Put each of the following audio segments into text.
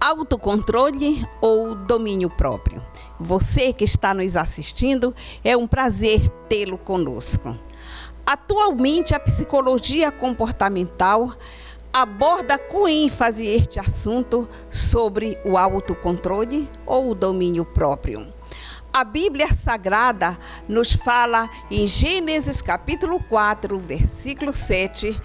Autocontrole ou domínio próprio? Você que está nos assistindo, é um prazer tê-lo conosco. Atualmente, a psicologia comportamental aborda com ênfase este assunto sobre o autocontrole ou o domínio próprio. A Bíblia Sagrada nos fala em Gênesis capítulo 4, versículo 7,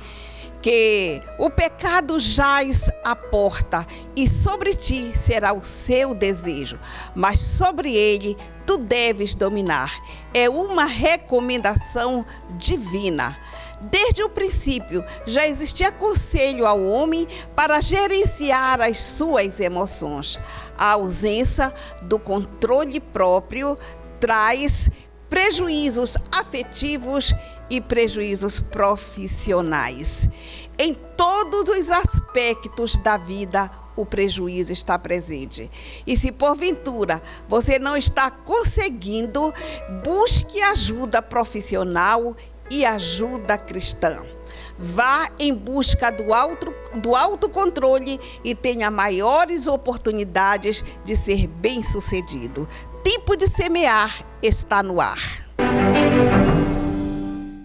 que o pecado jaz à porta e sobre ti será o seu desejo, mas sobre ele tu deves dominar. É uma recomendação divina. Desde o princípio já existia conselho ao homem para gerenciar as suas emoções. A ausência do controle próprio traz prejuízos afetivos e prejuízos profissionais. Em todos os aspectos da vida, o prejuízo está presente. E se porventura você não está conseguindo, busque ajuda profissional e ajuda cristã. Vá em busca do autocontrole e tenha maiores oportunidades de ser bem-sucedido. Tempo de semear está no ar.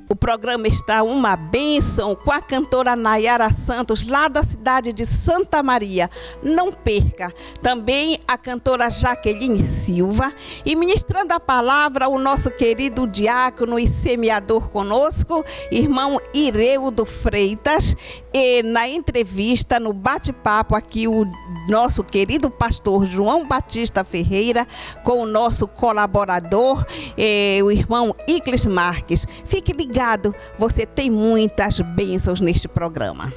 O programa está uma bênção com a cantora Nayara Santos, lá da cidade de Santa Maria. Não perca. Também a cantora Jaqueline Silva. E ministrando a palavra, o nosso querido diácono e semeador conosco, irmão Ireudo Freitas. E na entrevista, no bate-papo aqui, o nosso querido pastor João Batista Ferreira, com o nosso colaborador, o irmão Icles Marques. Fique ligado, você tem muitas bênçãos neste programa.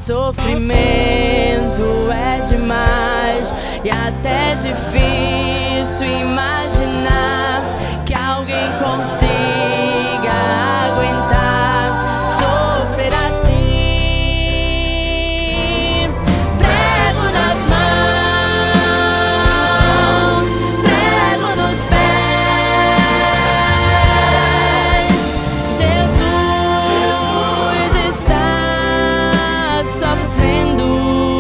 Sofrimento é demais e até difícil imaginar que alguém consiga aguentar sofrer assim. Prego nas mãos, prego nos pés. Jesus está sofrendo.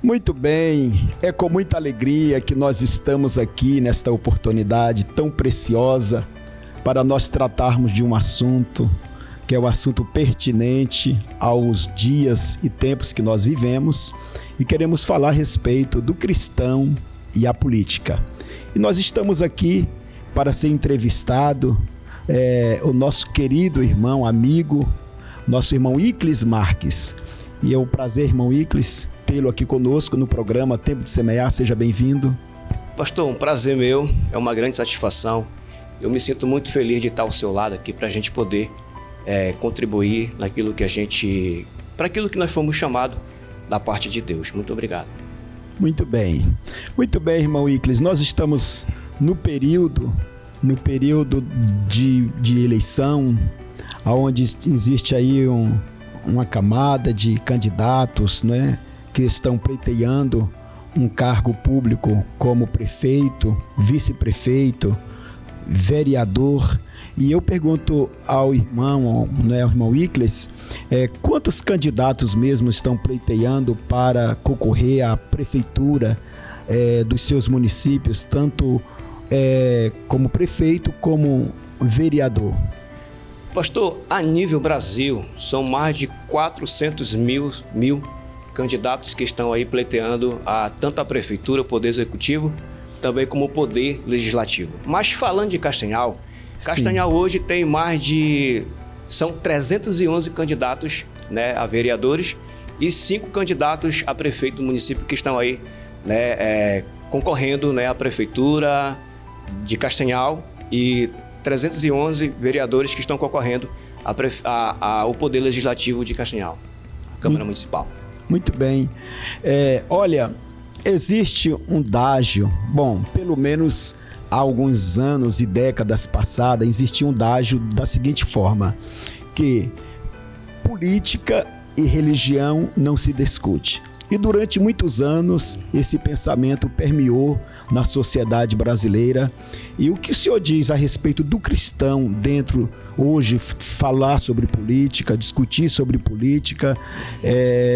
Muito bem, é com muita alegria que nós estamos aqui nesta oportunidade tão preciosa para nós tratarmos de um assunto que é um assunto pertinente aos dias e tempos que nós vivemos e queremos falar a respeito do cristão e a política. E nós estamos aqui para ser entrevistado o nosso querido irmão, amigo, nosso irmão Iclis Marques. E é um prazer, irmão Iclis, tê-lo aqui conosco no programa Tempo de Semear. Seja bem-vindo. Pastor, um prazer meu, é uma grande satisfação. Eu me sinto muito feliz de estar ao seu lado aqui para a gente poder contribuir naquilo que para aquilo que nós fomos chamados da parte de Deus. Muito obrigado. Muito bem, irmão Iclis. Nós estamos no período de eleição, onde existe aí uma camada de candidatos, né, que estão pleiteando um cargo público como prefeito, vice-prefeito, vereador. E eu pergunto ao irmão, né, ao irmão Iclis, quantos candidatos mesmo estão pleiteando para concorrer à prefeitura dos seus municípios, tanto como prefeito como vereador? Pastor, a nível Brasil, são mais de 400 mil candidatos que estão aí pleiteando tanto a prefeitura, o poder executivo, também como o poder legislativo. Mas falando de Castanhal, Castanhal hoje tem são 311 candidatos, né, a vereadores e 5 candidatos a prefeito do município que estão aí, né, concorrendo, né, à prefeitura de Castanhal, e 311 vereadores que estão concorrendo ao Poder Legislativo de Castanhal, a Câmara Municipal. Muito bem. Olha, existe um dágio, pelo menos há alguns anos e décadas passadas, existia um dágio da seguinte forma, que política e religião não se discute. E durante muitos anos, esse pensamento permeou na sociedade brasileira. E o que o senhor diz a respeito do cristão dentro, hoje, falar sobre política, discutir sobre política,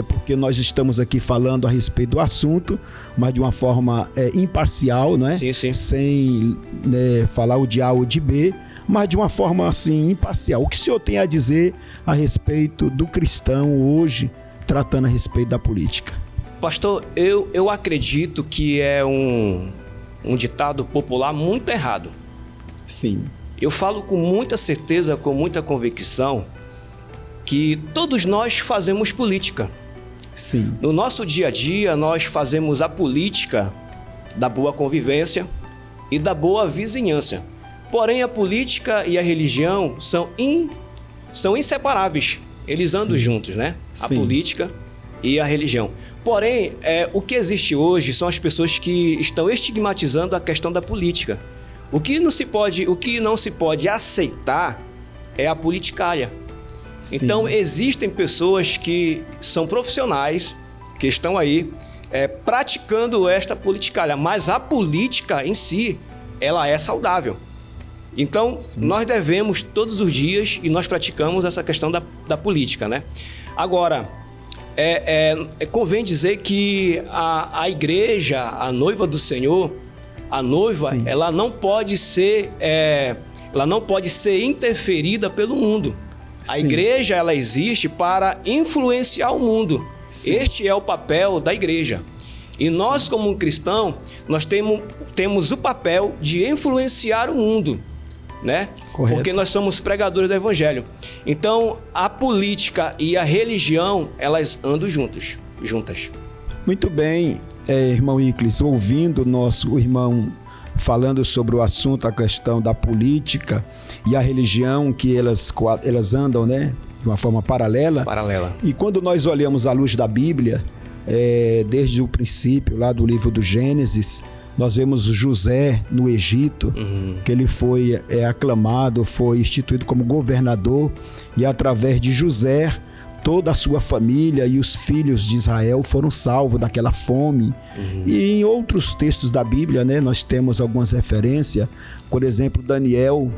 porque nós estamos aqui falando a respeito do assunto, mas de uma forma imparcial, não é? Sim, sim. Sem falar o de A ou de B, mas de uma forma assim, imparcial. O que o senhor tem a dizer a respeito do cristão hoje, tratando a respeito da política? Pastor, eu acredito que é um ditado popular muito errado. Sim. Eu falo com muita certeza, com muita convicção, que todos nós fazemos política. Sim. No nosso dia a dia, nós fazemos a política da boa convivência e da boa vizinhança. Porém, a política e a religião são inseparáveis. Eles andam juntos, né? A política e a religião. Porém, o que existe hoje são as pessoas que estão estigmatizando a questão da política. O que não se pode aceitar é a politicalha. Sim. Então, existem pessoas que são profissionais, que estão aí praticando esta politicalha, mas a política em si, ela é saudável. Então, nós devemos todos os dias, e nós praticamos essa questão da política, né? Agora, convém dizer que a igreja, a noiva do Senhor, a noiva, ela não pode ser interferida pelo mundo. A igreja, ela existe para influenciar o mundo. Sim. Este é o papel da igreja. E nós, como cristãos, nós temos o papel de influenciar o mundo, né? Correto. Porque nós somos pregadores do evangelho. Então, a política e a religião, elas andam juntas. Muito bem, irmão Iclis, ouvindo o irmão falando sobre o assunto, a questão da política e a religião, que elas andam, né, de uma forma paralela. E quando nós olhamos à luz da Bíblia, desde o princípio, lá do livro do Gênesis, nós vemos José no Egito, que ele foi aclamado, foi instituído como governador, e através de José, toda a sua família e os filhos de Israel foram salvos daquela fome. E em outros textos da Bíblia, né, nós temos algumas referências, por exemplo, Daniel,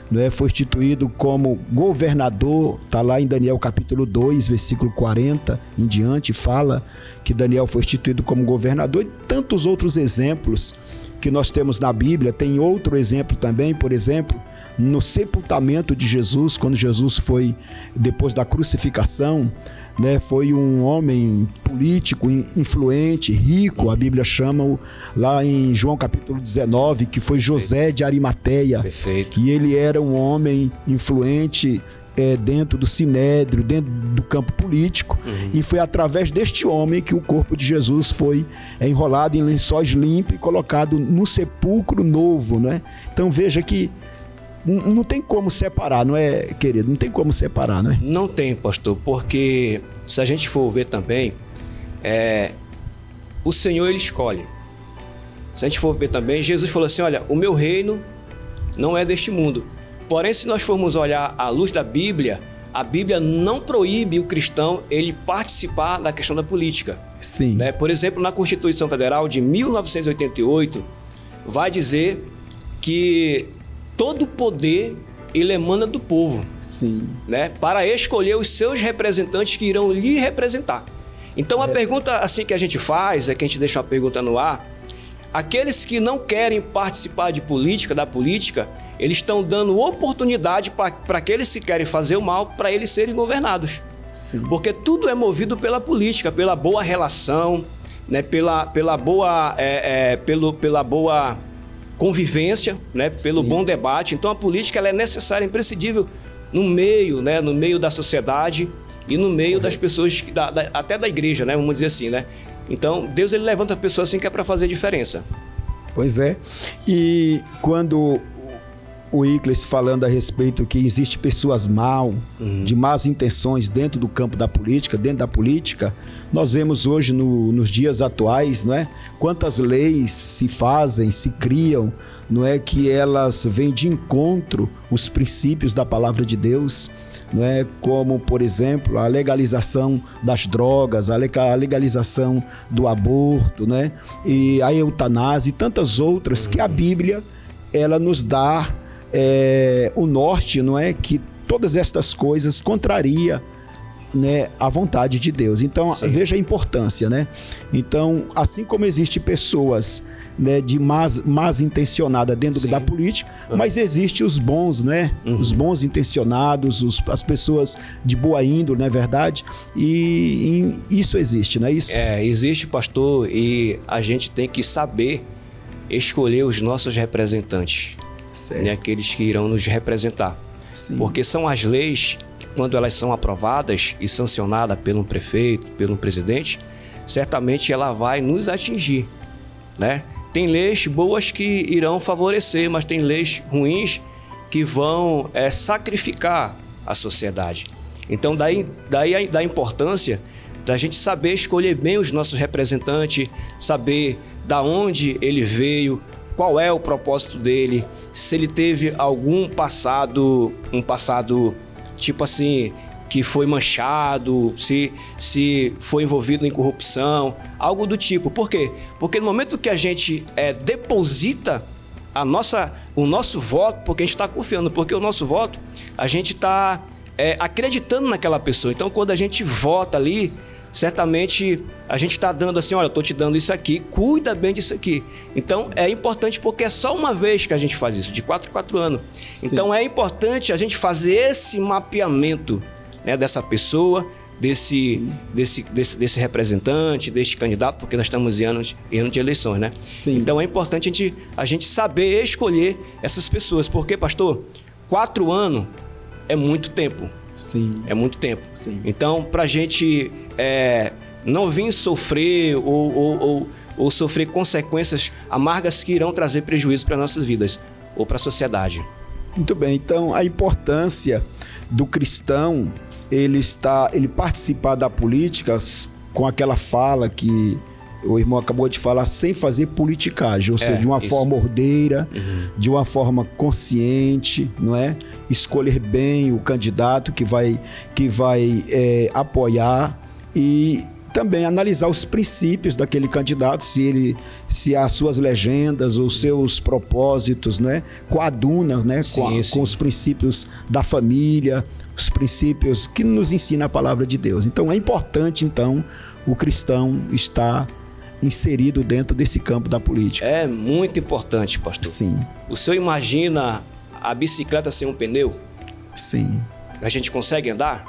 não é? Foi instituído como governador, está lá em Daniel capítulo 2, versículo 40 em diante, fala que Daniel foi instituído como governador, e tantos outros exemplos que nós temos na Bíblia. Tem outro exemplo também, por exemplo, no sepultamento de Jesus, quando Jesus foi, depois da crucificação, né, foi um homem político, influente, rico, a Bíblia chama lá em João capítulo 19, que foi José de Arimateia. Perfeito. E ele era um homem influente dentro do sinédrio, dentro do campo político, e foi através deste homem que o corpo de Jesus foi enrolado em lençóis limpos e colocado no sepulcro novo, né? Então veja que não tem como separar, não é, querido? Não tem como separar, não é? Não tem, pastor, porque se a gente for ver também, o Senhor, ele escolhe. Se a gente for ver também, Jesus falou assim, olha, o meu reino não é deste mundo. Porém, se nós formos olhar à luz da Bíblia, a Bíblia não proíbe o cristão ele participar da questão da política. Sim. Né? Por exemplo, na Constituição Federal de 1988, vai dizer que todo o poder ele emana do povo. Sim. Né? Para escolher os seus representantes que irão lhe representar. Então, a pergunta assim que a gente faz, que a gente deixa uma pergunta no ar, aqueles que não querem participar de política, da política, eles estão dando oportunidade para aqueles que querem fazer o mal, para eles serem governados. Sim. Porque tudo é movido pela política, pela boa relação, né? pela boa convivência, né? Pelo bom debate. Então a política ela é necessária, imprescindível no meio, né? No meio da sociedade e no meio das pessoas, até da igreja, né? Vamos dizer assim, né? Então Deus ele levanta pessoas assim que é para fazer diferença. Pois é. E quando o Icles falando a respeito que existe pessoas de más intenções dentro do campo da política, dentro da política, nós vemos hoje nos dias atuais, não é? Quantas leis se fazem, se criam, não é? Que elas vêm de encontro os princípios da palavra de Deus, não é? Como, por exemplo, a legalização das drogas, a legalização do aborto, né? E a eutanásia e tantas outras que a Bíblia ela nos dá o norte, não é? Que todas estas coisas contraria, né, a vontade de Deus. Então, veja a importância, né? Então, assim como existe pessoas, né, de más intencionadas dentro da política, mas existe os bons, né? Os bons intencionados, as pessoas de boa índole, não é verdade? E isso existe, não é isso? Existe, pastor, e a gente tem que saber escolher os nossos representantes. Né, aqueles que irão nos representar. Sim. Porque são as leis que, quando elas são aprovadas e sancionadas pelo prefeito, pelo presidente, certamente ela vai nos atingir, né? Tem leis boas que irão favorecer, mas tem leis ruins que vão sacrificar a sociedade. Então daí da importância da gente saber escolher bem os nossos representantes, saber da onde ele veio, qual é o propósito dele, se ele teve algum passado, tipo assim, que foi manchado, se foi envolvido em corrupção, algo do tipo. Por quê? Porque no momento que a gente deposita o nosso voto, porque a gente está confiando, porque o nosso voto, a gente está acreditando naquela pessoa. Então, quando a gente vota ali, certamente a gente está dando assim, olha, eu estou te dando isso aqui, cuida bem disso aqui. Então é importante porque é só uma vez que a gente faz isso, de 4 em 4 anos. Sim. Então é importante a gente fazer esse mapeamento, né, dessa pessoa, desse representante, desse candidato, porque nós estamos em ano de eleições, né? Sim. Então é importante a gente saber escolher essas pessoas, porque, pastor, 4 anos é muito tempo. Sim. É muito tempo. Sim. Então, para a gente não vir sofrer ou sofrer consequências amargas que irão trazer prejuízo para nossas vidas ou para a sociedade. Muito bem. Então, a importância do cristão, ele participar da política com aquela fala que o irmão acabou de falar, sem fazer politicagem, ou seja, de uma forma ordeira, de uma forma consciente, não é? Escolher bem o candidato que vai apoiar e também analisar os princípios daquele candidato, se as suas legendas, os seus propósitos, né, coadunam, né, com os princípios da família, os princípios que nos ensina a palavra de Deus. Então é importante, então, o cristão estar inserido dentro desse campo da política. É muito importante, pastor. Sim. O senhor imagina a bicicleta sem um pneu? Sim. A gente consegue andar?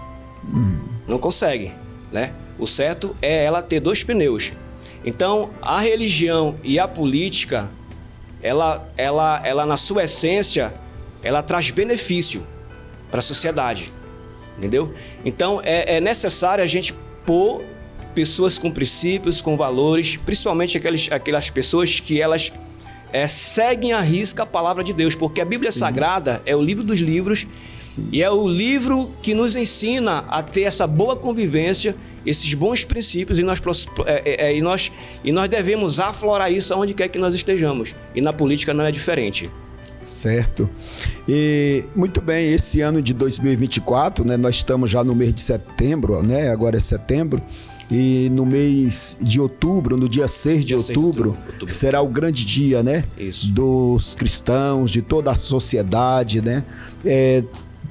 Não consegue, né? O certo é ela ter 2 pneus. Então, a religião e a política, ela na sua essência, ela traz benefício para a sociedade, entendeu? Então, é necessário a gente pôr pessoas com princípios, com valores, principalmente aquelas pessoas que elas seguem à risca a palavra de Deus, porque a Bíblia Sagrada é o livro dos livros. Sim. E é o livro que nos ensina a ter essa boa convivência, esses bons princípios, e nós devemos aflorar isso aonde quer que nós estejamos. E na política não é diferente. Certo. E muito bem, esse ano de 2024, né, nós estamos já no mês de setembro, né, agora é setembro. E no mês de outubro, no dia 6 de outubro, será o grande dia, né? Isso. Dos cristãos, de toda a sociedade, né?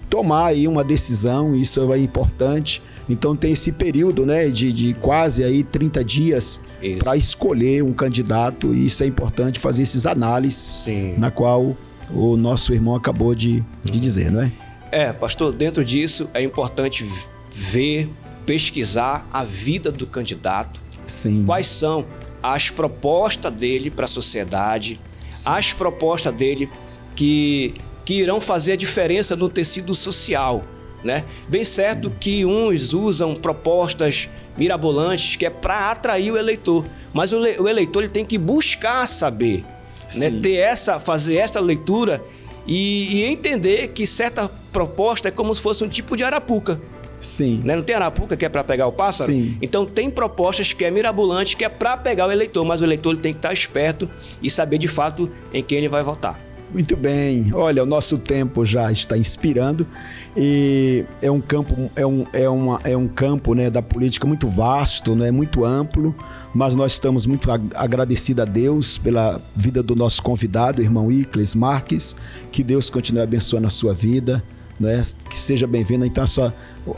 Tomar aí uma decisão, isso é importante. Então tem esse período, né? De quase aí 30 dias para escolher um candidato. E isso é importante, fazer esses análises. Sim. Na qual o nosso irmão acabou de dizer, não é? Pastor, dentro disso é importante ver, pesquisar a vida do candidato. Sim. Quais são as propostas dele para a sociedade, as propostas dele que irão fazer a diferença no tecido social, né? Bem certo que uns usam propostas mirabolantes que é para atrair o eleitor, mas o eleitor ele tem que buscar saber, né? Fazer essa leitura e entender que certa proposta é como se fosse um tipo de arapuca. Sim. Né? Não tem arapuca que é para pegar o pássaro? Sim. Então tem propostas que é mirabolante, que é para pegar o eleitor, mas o eleitor ele tem que estar esperto e saber de fato em quem ele vai votar. Muito bem. Olha, o nosso tempo já está inspirando e é um campo, né, da política muito vasto, né, muito amplo, mas nós estamos muito agradecidos a Deus pela vida do nosso convidado, o irmão Icles Marques. Que Deus continue abençoando a sua vida, né? Que seja bem-vindo. Então,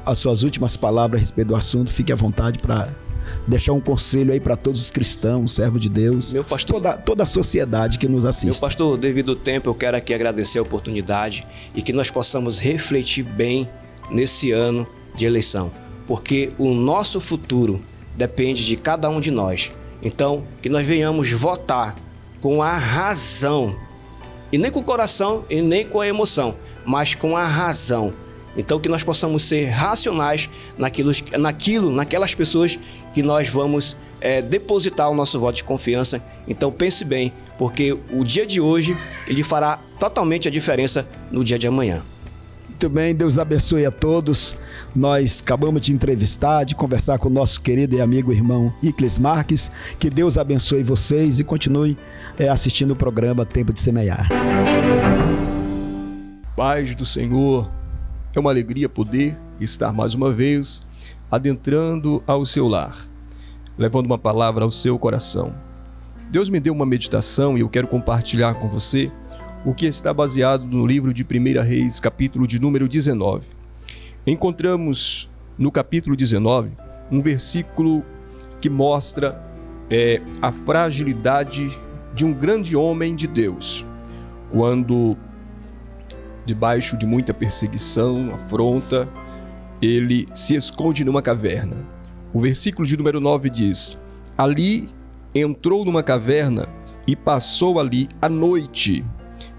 as suas últimas palavras a respeito do assunto, fique à vontade para deixar um conselho aí para todos os cristãos, servos de Deus, meu pastor, toda a sociedade que nos assiste. Meu pastor, devido ao tempo, eu quero aqui agradecer a oportunidade e que nós possamos refletir bem nesse ano de eleição, porque o nosso futuro depende de cada um de nós. Então, que nós venhamos votar com a razão, e nem com o coração e nem com a emoção, mas com a razão. Então que nós possamos ser racionais naquelas pessoas que nós vamos depositar o nosso voto de confiança. Então pense bem, porque o dia de hoje ele fará totalmente a diferença no dia de amanhã. Muito bem, Deus abençoe a todos. Nós acabamos de entrevistar, de conversar com o nosso querido e amigo irmão Icles Marques. Que Deus abençoe vocês e continue assistindo o programa Tempo de Semear. Paz do Senhor, é uma alegria poder estar mais uma vez adentrando ao seu lar, levando uma palavra ao seu coração. Deus me deu uma meditação e eu quero compartilhar com você o que está baseado no livro de 1 Reis, capítulo de número 19. Encontramos no capítulo 19 um versículo que mostra a fragilidade de um grande homem de Deus, quando debaixo de muita perseguição, afronta, ele se esconde numa caverna. O versículo de número 9 diz: ali entrou numa caverna e passou ali a noite.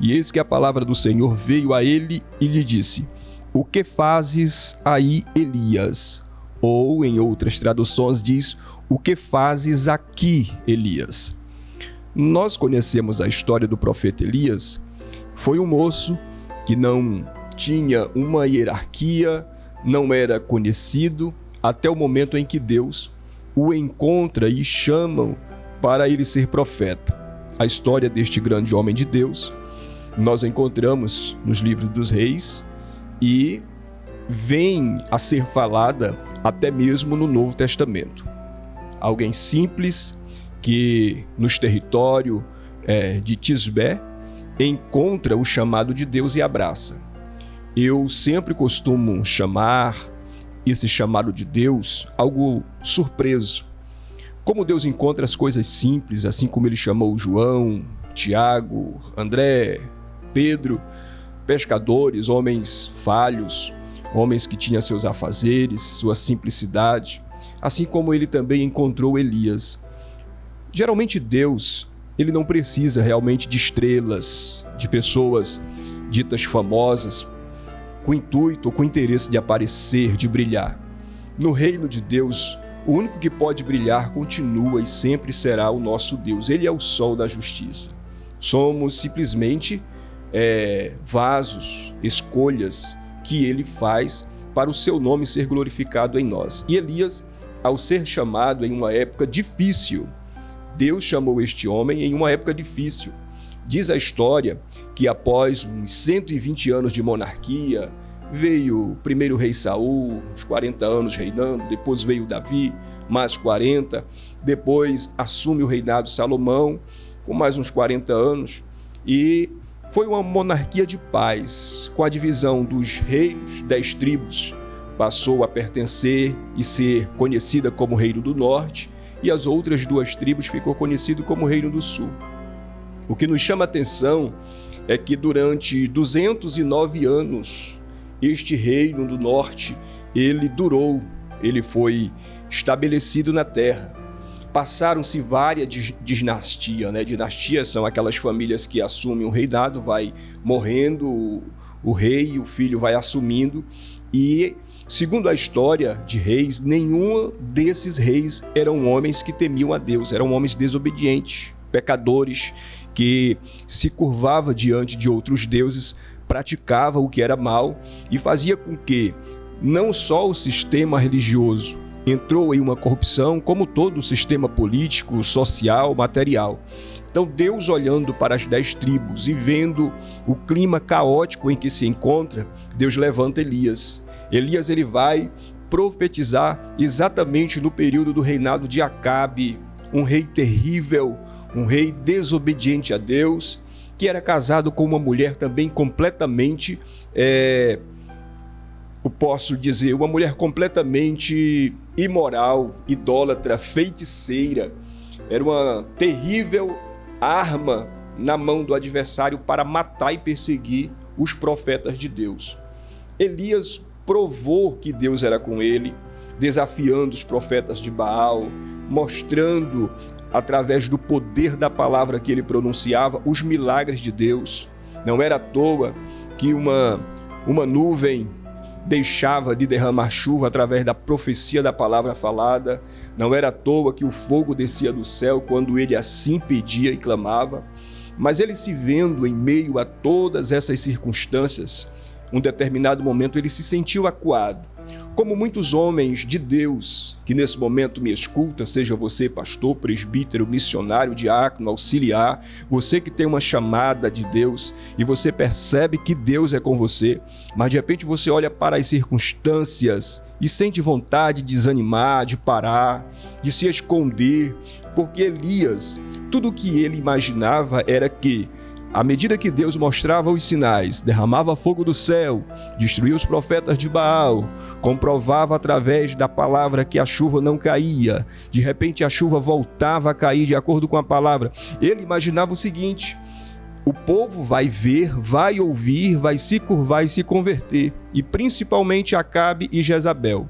E eis que a palavra do Senhor veio a ele e lhe disse: o que fazes aí, Elias? Ou, em outras traduções, diz: o que fazes aqui, Elias? Nós conhecemos a história do profeta Elias. Foi um moço que não tinha uma hierarquia, não era conhecido, até o momento em que Deus o encontra e chama para ele ser profeta. A história deste grande homem de Deus nós encontramos nos livros dos reis e vem a ser falada até mesmo no Novo Testamento. alguém simples que nos territórios de Tisbé encontra o chamado de Deus e abraça. Eu sempre costumo chamar esse chamado de Deus algo surpreso. Como Deus encontra as coisas simples, assim como ele chamou João, Tiago, André, Pedro, pescadores, homens falhos, homens que tinham seus afazeres, sua simplicidade, assim como ele também encontrou Elias. Geralmente Deus, ele não precisa realmente de estrelas, de pessoas ditas famosas, com intuito ou com interesse de aparecer, de brilhar. No reino de Deus, o único que pode brilhar continua e sempre será o nosso Deus. Ele é o sol da justiça. Somos simplesmente vasos, escolhas que ele faz para o seu nome ser glorificado em nós. E Elias, ao ser chamado em uma época difícil, Deus chamou este homem em uma época difícil. Diz a história que após uns 120 anos de monarquia, veio o primeiro rei Saul, uns 40 anos reinando, depois veio Davi, mais 40, depois assume o reinado Salomão, com mais uns 40 anos, e foi uma monarquia de paz, com a divisão dos reinos, 10 tribos, passou a pertencer e ser conhecida como Reino do Norte, e as outras 2 tribos ficou conhecido como Reino do Sul. O que nos chama a atenção é que durante 209 anos, este Reino do Norte, ele durou, ele foi estabelecido na terra. Passaram-se várias dinastias, né? Dinastias são aquelas famílias que assumem o reinado, vai morrendo o rei, o filho vai assumindo, e segundo a história de reis, nenhum desses reis eram homens que temiam a Deus, eram homens desobedientes, pecadores, que se curvava diante de outros deuses, praticava o que era mal e fazia com que não só o sistema religioso entrou em uma corrupção, como todo o sistema político, social, material. Então Deus, olhando para as 10 tribos e vendo o clima caótico em que se encontra, Deus levanta Elias. Elias, ele vai profetizar exatamente no período do reinado de Acabe, um rei terrível, um rei desobediente a Deus, que era casado com uma mulher também completamente, eu posso dizer, uma mulher completamente imoral, idólatra, feiticeira. Era uma terrível arma na mão do adversário para matar e perseguir os profetas de Deus. Elias provou que Deus era com ele, desafiando os profetas de Baal, mostrando através do poder da palavra que ele pronunciava os milagres de Deus. Não era à toa que uma nuvem deixava de derramar chuva através da profecia da palavra falada. Não era à toa que o fogo descia do céu quando ele assim pedia e clamava. Mas ele, se vendo em meio a todas essas circunstâncias, um determinado momento ele se sentiu acuado. Como muitos homens de Deus que nesse momento me escuta, seja você pastor, presbítero, missionário, diácono, auxiliar, você que tem uma chamada de Deus e você percebe que Deus é com você, mas de repente você olha para as circunstâncias e sente vontade de desanimar, de parar, de se esconder, porque Elias, tudo o que ele imaginava era que, à medida que Deus mostrava os sinais, derramava fogo do céu, destruía os profetas de Baal, comprovava através da palavra que a chuva não caía, de repente a chuva voltava a cair de acordo com a palavra. Ele imaginava o seguinte: o povo vai ver, vai ouvir, vai se curvar e se converter, e principalmente Acabe e Jezabel.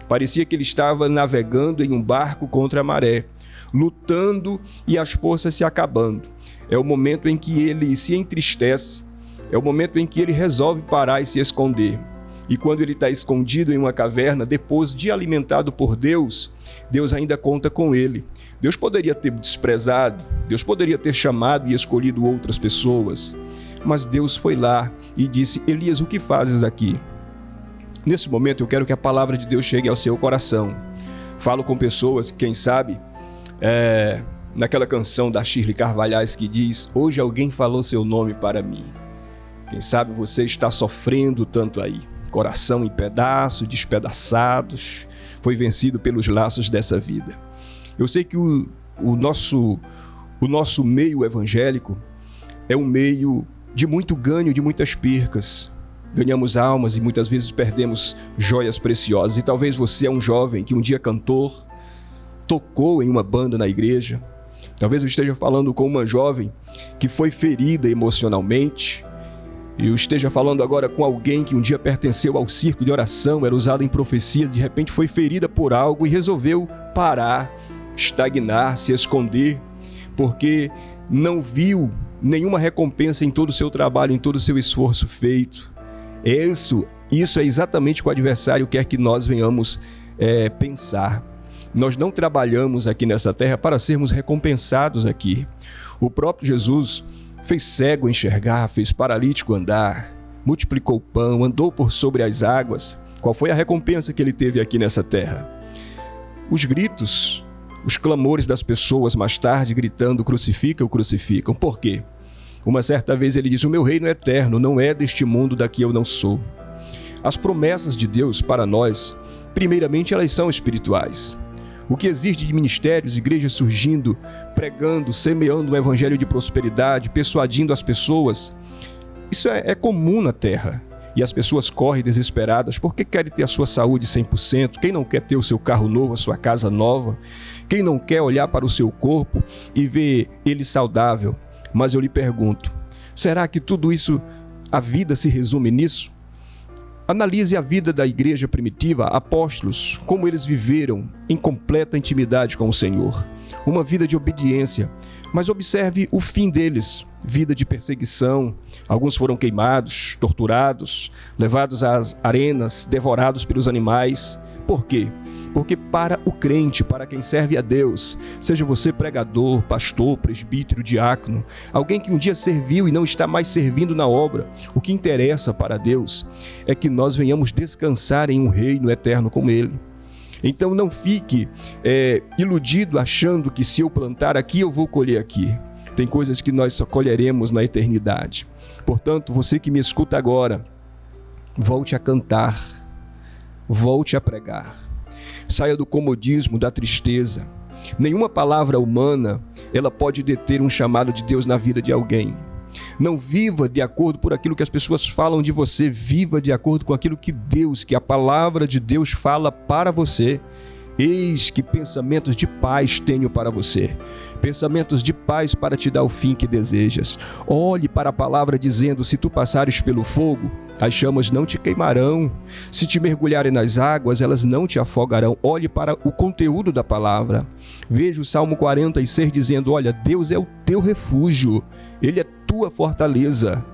Parecia que ele estava navegando em um barco contra a maré, lutando e as forças se acabando. É o momento em que ele se entristece, é o momento em que ele resolve parar e se esconder. E quando ele está escondido em uma caverna, depois de alimentado por Deus, Deus ainda conta com ele. Deus poderia ter desprezado, Deus poderia ter chamado e escolhido outras pessoas, mas Deus foi lá e disse: Elias, o que fazes aqui? Nesse momento eu quero que a palavra de Deus chegue ao seu coração. Falo com pessoas, quem sabe, naquela canção da Shirley Carvalhais que diz: hoje alguém falou seu nome para mim. Quem sabe você está sofrendo tanto aí, coração em pedaços, despedaçados, foi vencido pelos laços dessa vida. Eu sei que o nosso meio evangélico é um meio de muito ganho, de muitas percas. Ganhamos almas e muitas vezes perdemos joias preciosas. E talvez você é um jovem que um dia cantor, tocou em uma banda na igreja. Talvez eu esteja falando com uma jovem que foi ferida emocionalmente. E eu esteja falando agora com alguém que um dia pertenceu ao círculo de oração, era usado em profecias, de repente foi ferida por algo e resolveu parar, estagnar, se esconder, porque não viu nenhuma recompensa em todo o seu trabalho, em todo o seu esforço feito. Isso é exatamente o que o adversário quer que nós venhamos pensar. Nós não trabalhamos aqui nessa terra para sermos recompensados aqui. O próprio Jesus fez cego enxergar, fez paralítico andar, multiplicou o pão, andou por sobre as águas. Qual foi a recompensa que ele teve aqui nessa terra? Os gritos, os clamores das pessoas mais tarde gritando: crucificam, crucificam. Por quê? Uma certa vez ele disse: o meu reino é eterno, não é deste mundo, daqui eu não sou. As promessas de Deus para nós, primeiramente, elas são espirituais. O que existe de ministérios, igrejas surgindo, pregando, semeando um evangelho de prosperidade, persuadindo as pessoas, isso é comum na terra. E as pessoas correm desesperadas porque querem ter a sua saúde 100%. Quem não quer ter o seu carro novo, a sua casa nova? Quem não quer olhar para o seu corpo e ver ele saudável? Mas eu lhe pergunto, será que tudo isso, a vida se resume nisso? Analise a vida da igreja primitiva, apóstolos, como eles viveram em completa intimidade com o Senhor. Uma vida de obediência, mas observe o fim deles, vida de perseguição. Alguns foram queimados, torturados, levados às arenas, devorados pelos animais. Por quê? Porque para o crente, para quem serve a Deus, seja você pregador, pastor, presbítero, diácono, alguém que um dia serviu e não está mais servindo na obra, o que interessa para Deus é que nós venhamos descansar em um reino eterno com Ele. Então não fique iludido achando que se eu plantar aqui, eu vou colher aqui. Tem coisas que nós só colheremos na eternidade. Portanto, você que me escuta agora, volte a cantar, volte a pregar. Saia do comodismo, da tristeza. Nenhuma palavra humana, ela pode deter um chamado de Deus na vida de alguém. Não viva de acordo por aquilo que as pessoas falam de você, viva de acordo com aquilo que Deus, que a palavra de Deus fala para você. Eis que pensamentos de paz tenho para você, pensamentos de paz para te dar o fim que desejas. Olhe para a palavra dizendo: se tu passares pelo fogo, as chamas não te queimarão. Se te mergulharem nas águas, elas não te afogarão. Olhe para o conteúdo da palavra. Veja o Salmo 46 dizendo: olha, Deus é o teu refúgio, Ele é tua fortaleza.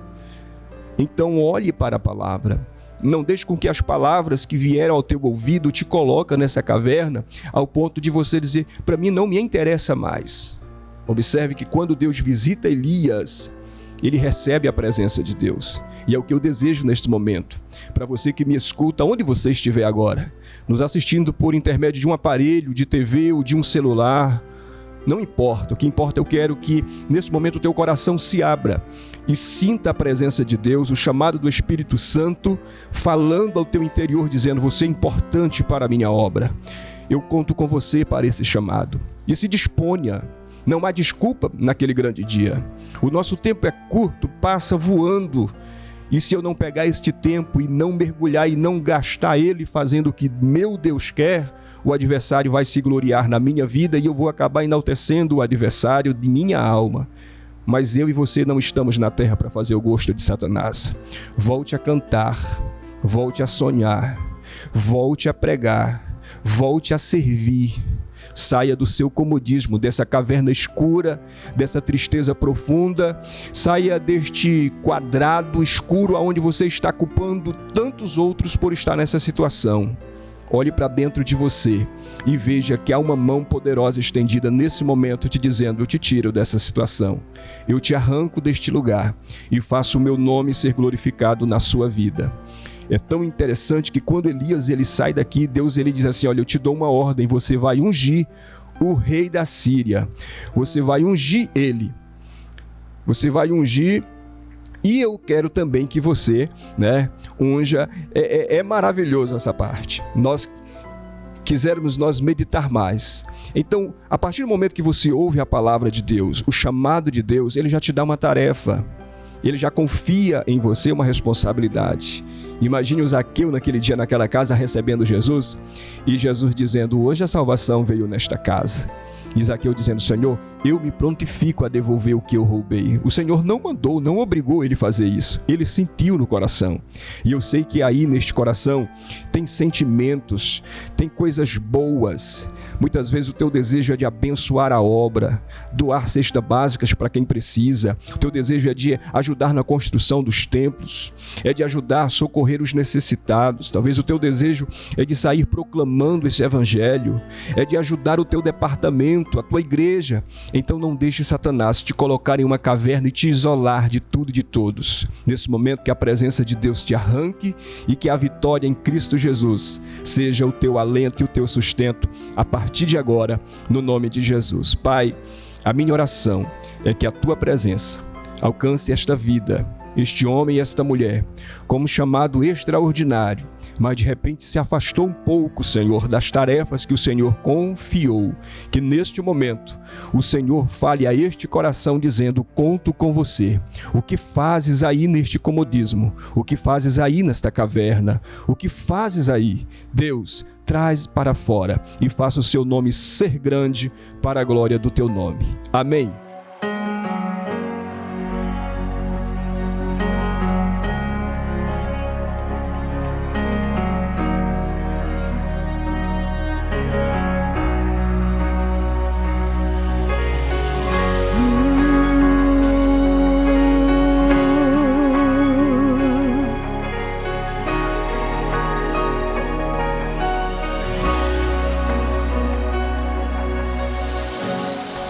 Então olhe para a palavra. Não deixe com que as palavras que vieram ao teu ouvido te coloquem nessa caverna, ao ponto de você dizer: para mim não me interessa mais. Observe que quando Deus visita Elias, ele recebe a presença de Deus. E é o que eu desejo neste momento. Para você que me escuta, onde você estiver agora, nos assistindo por intermédio de um aparelho, de TV ou de um celular, não importa. O que importa, eu quero que nesse momento o teu coração se abra e sinta a presença de Deus, o chamado do Espírito Santo, falando ao teu interior, dizendo: você é importante para a minha obra. Eu conto com você para esse chamado. E se disponha. Não há desculpa naquele grande dia. O nosso tempo é curto, passa voando. E se eu não pegar este tempo e não mergulhar e não gastar ele fazendo o que meu Deus quer, o adversário vai se gloriar na minha vida e eu vou acabar enaltecendo o adversário de minha alma. Mas eu e você não estamos na terra para fazer o gosto de Satanás. Volte a cantar, volte a sonhar, volte a pregar, volte a servir. Saia do seu comodismo, dessa caverna escura, dessa tristeza profunda. Saia deste quadrado escuro onde você está culpando tantos outros por estar nessa situação. Olhe para dentro de você e veja que há uma mão poderosa estendida nesse momento te dizendo: eu te tiro dessa situação, eu te arranco deste lugar e faço o meu nome ser glorificado na sua vida. É tão interessante que quando Elias ele sai daqui, Deus ele diz assim: olha, eu te dou uma ordem, você vai ungir o rei da Síria, você vai ungir ele, você vai ungir. E eu quero também que você, unja. É maravilhoso essa parte. Nós quisermos nós meditar mais. Então, a partir do momento que você ouve a palavra de Deus, o chamado de Deus, ele já te dá uma tarefa. Ele já confia em você uma responsabilidade. Imagine o Zaqueu naquele dia, naquela casa, recebendo Jesus, e Jesus dizendo: hoje a salvação veio nesta casa. E Zaqueu dizendo: Senhor, eu me prontifico a devolver o que eu roubei. O Senhor não mandou, não obrigou ele a fazer isso. Ele sentiu no coração. E eu sei que aí neste coração tem sentimentos, tem coisas boas. Muitas vezes o teu desejo é de abençoar a obra, doar cestas básicas para quem precisa. O teu desejo é de ajudar na construção dos templos, é de ajudar a socorrer os necessitados. Talvez o teu desejo é de sair proclamando esse evangelho, é de ajudar o teu departamento, a tua igreja. Então não deixe Satanás te colocar em uma caverna e te isolar de tudo e de todos. Nesse momento, que a presença de Deus te arranque e que a vitória em Cristo Jesus seja o teu alento e o teu sustento a partir de agora, no nome de Jesus. Pai, a minha oração é que a tua presença alcance esta vida, este homem e esta mulher, como chamado extraordinário, mas de repente se afastou um pouco, Senhor, das tarefas que o Senhor confiou. Que neste momento o Senhor fale a este coração dizendo: conto com você. O que fazes aí neste comodismo? O que fazes aí nesta caverna? O que fazes aí? Deus, traz para fora e faça o seu nome ser grande para a glória do teu nome. Amém.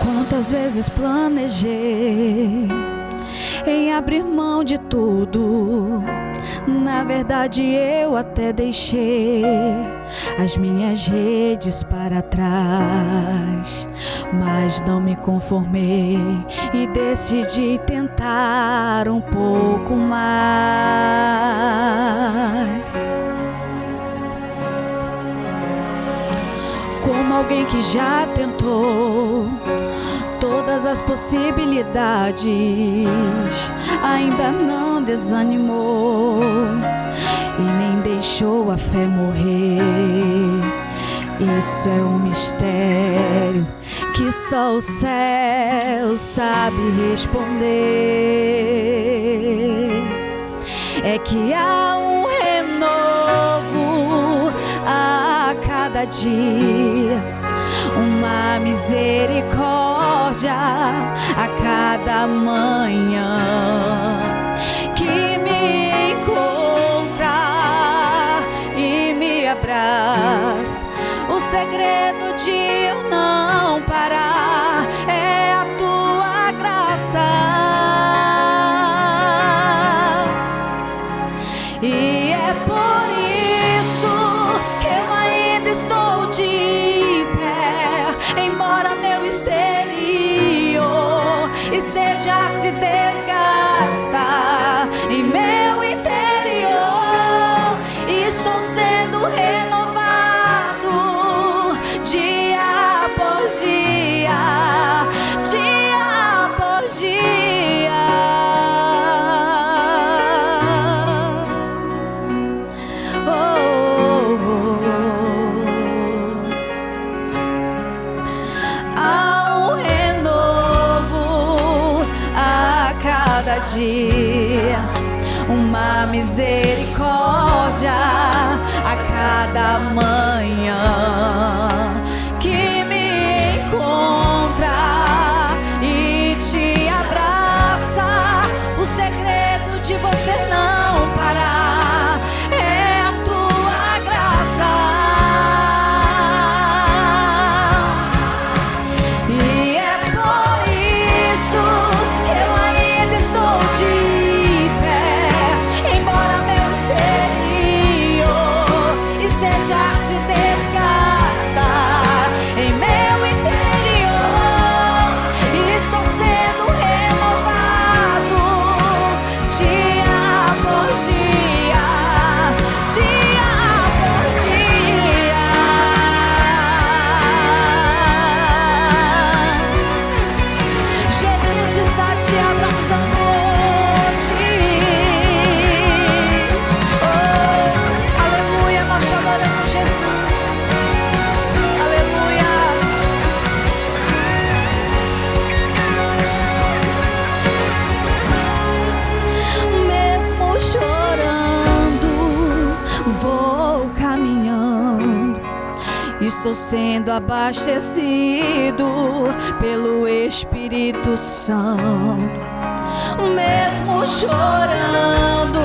Quantas vezes planejei em abrir mão de tudo. Na verdade eu até deixei as minhas redes para trás, mas não me conformei e decidi tentar um pouco mais. Como alguém que já tentou todas as possibilidades, ainda não desanimou e nem deixou a fé morrer. Isso é um mistério que só o céu sabe responder. É que há um renovo a cada dia, uma misericórdia a cada manhã, que me encontra e me abraça. O segredo de eu não parar é a tua graça. E é por isso que eu ainda estou de pé, embora meu exterior esteja a se desgastar. Em meu interior estou sendo renovado dia após dia, dia após dia. Oh, oh, oh. Há um renovo a cada dia, uma misericórdia a cada manhã, que me encontra e te abraça. O segredo de você não parar é a tua graça. E é por isso que eu ainda estou de pé, embora meu exterior esteja a se desgastar. estou sendo abastecido pelo Espírito Santo. Mesmo chorando,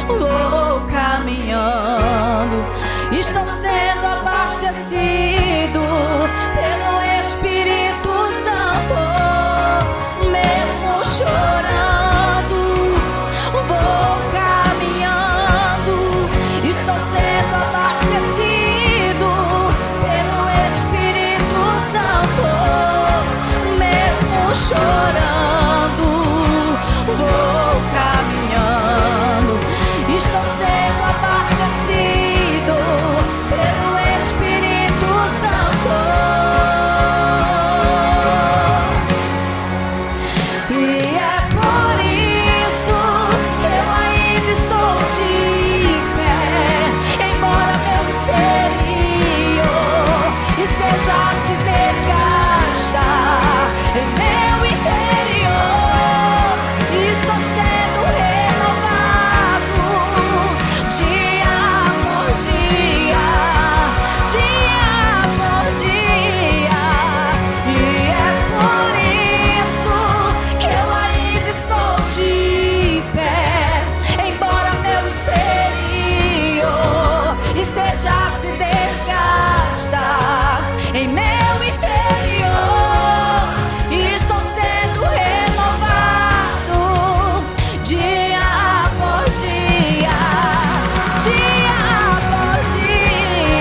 vou caminhando. Estou sendo abastecido pelo Espírito Santo. Mesmo chorando, vou caminhando. Estou sendo abastecido pelo Espírito Santo. Mesmo chorando, vou caminhando. Estou sendo abastecido pelo Espírito Santo. E é por isso que eu ainda estou de pé, embora meu exterior seja se desgastar em meu interior. Estou sendo renovado dia por dia, dia por dia. E é por isso que eu ainda estou de pé, embora meu exterior seja se desgastar em meu interior. Estou sendo renovado dia por dia, dia por dia, dia por dia.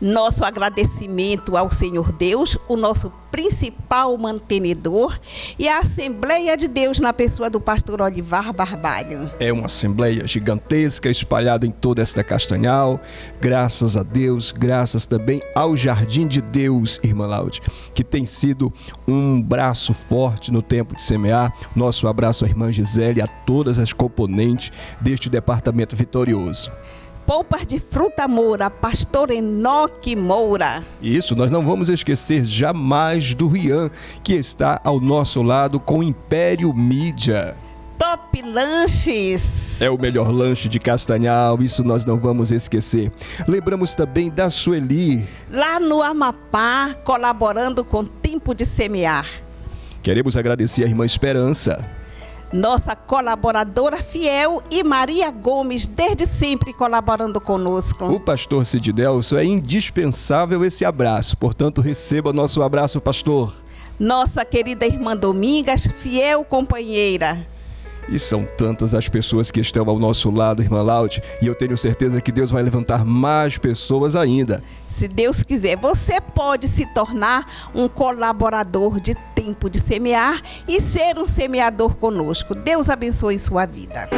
Nosso agradecimento ao Senhor Deus, o nosso principal mantenedor, e a Assembleia de Deus na pessoa do pastor Olivar Barbalho. É uma assembleia gigantesca espalhada em toda esta Castanhal. Graças a Deus, graças também ao Jardim de Deus, irmã Laude, que tem sido um braço forte no tempo de semear. Nosso abraço à irmã Gisele e a todas as componentes deste departamento vitorioso. Polpas de Fruta Moura, pastor Enoque Moura. Isso, nós não vamos esquecer jamais do Rian, que está ao nosso lado com o Império Mídia. Top Lanches. É o melhor lanche de Castanhal, isso nós não vamos esquecer. Lembramos também da Sueli, lá no Amapá, colaborando com Tempo de Semear. Queremos agradecer a irmã Esperança, nossa colaboradora fiel, e Maria Gomes, desde sempre colaborando conosco. O pastor Cid Delso, é indispensável esse abraço, portanto receba nosso abraço, pastor. Nossa querida irmã Domingas, fiel companheira. E são tantas as pessoas que estão ao nosso lado, irmã Laude, e eu tenho certeza que Deus vai levantar mais pessoas ainda. Se Deus quiser, você pode se tornar um colaborador de Tempo de Semear e ser um semeador conosco. Deus abençoe sua vida.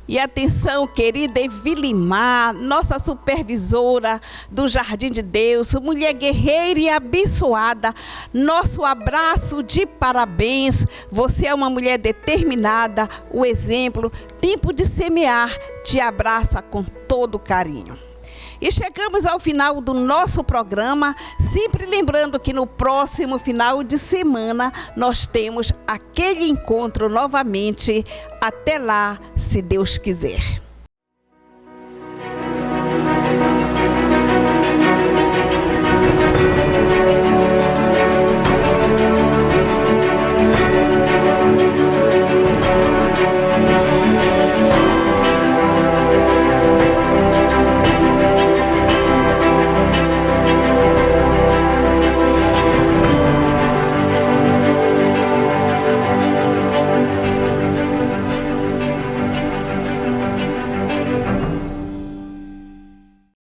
E atenção, querida Evilimar, nossa supervisora do Jardim de Deus, mulher guerreira e abençoada, nosso abraço de parabéns. Você é uma mulher determinada, o exemplo. Tempo de Semear te abraça com todo carinho. E chegamos ao final do nosso programa, sempre lembrando que no próximo final de semana nós temos aquele encontro novamente. Até lá, se Deus quiser.